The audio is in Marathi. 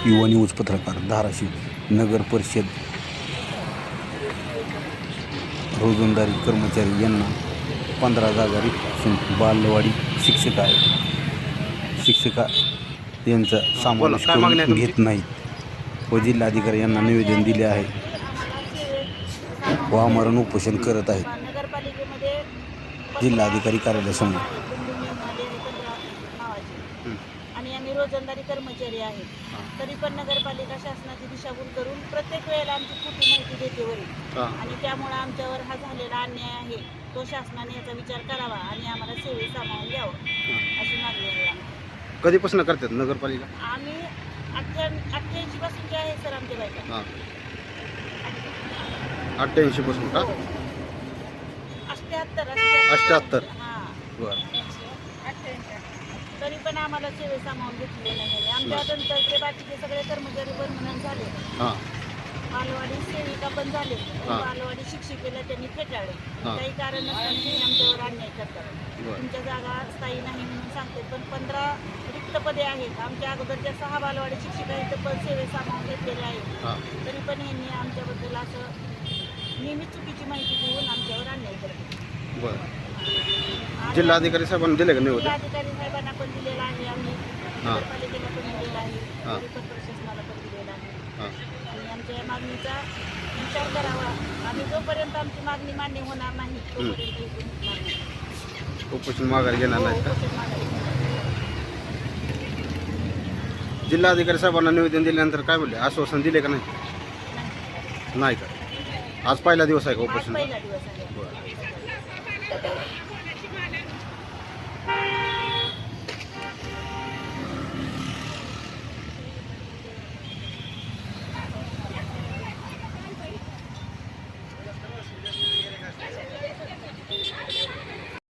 युवा न्यूज पत्रकार धाराशिव. नगर परिषद रोजंदारी कर्मचारी यांना 15 जागा रिक्त बालवाडी शिक्षिका यांचा समावेश करून घेत नाहीत व जिल्हाधिकारी यांना निवेदन दिले आहे व आमरण उपोषण करत आहेत जिल्हाधिकारी कार्यालयासमोर. आणि आम्ही रोजंदारी कर्मचारी आहेत. तरी पण नगरपालिका शासनाची दिशाभूल करून प्रत्येक वेळेला आमची खोटी माहिती देते वरील आणि त्यामुळे आमच्यावर हा झालेला अन्याय आहे तो शासनाने याचा विचार करावा आणि आम्हाला सेवेत सामावून घ्यावं अशी मागणी आहे. कधीपासून करतात नगरपालिका? आम्ही 88 पासूनचे आहे सर आमच्या बायका. 88 पासून का? 88. हां बरं. तरी पण आम्हाला सेवे सामावून घेतले नाही. आमच्या नंतरचे बाकीचे सगळे कर्मचारी परमनंट झाले. हां बालवाडी सेविका पण झाले. बालवाडी शिक्षिकेला त्यांनी फेटाळले. काही कारण नसताना आमच्यावर अन्याय करतात. तुमच्या जागा स्थायी नाही म्हणून सांगते पण 15 रिक्त पदे आहेत. आमच्या अगोदरच्या 6 बालवाडी शिक्षिका इथं पण सेवे सामावून घेतलेले आहेत. तरी पण यांनी आमच्याबद्दल असं नेहमी चुकीची माहिती देऊन आमच्यावर अन्याय करतात. बरं. जिल्हाधिकारी साहेबांना दिले का निवेदन? जिल्हाधिकारी साहेबांना पण दिलेला आहे. आम्ही नगरपालिकेला पण दिलेला आहे. परिषद प्रशासनाला पण दिलेला आहे. आणि आमच्या या मागणीचा विचार करावा. आम्ही जोपर्यंत आमची मागणी मान्य होणार नाही तोपर्यंत इथून उपोषण माघारी घेणार नाही का? उपोषण माघारी घेणार. जिल्हाधिकारी साहेबांना निवेदन दिल्यानंतर काय बोलले? आश्वासन दिले का नाही? नाही का? आज पहिला दिवस आहे का आज उपोषण? पहिला दिवस आहे. बरं.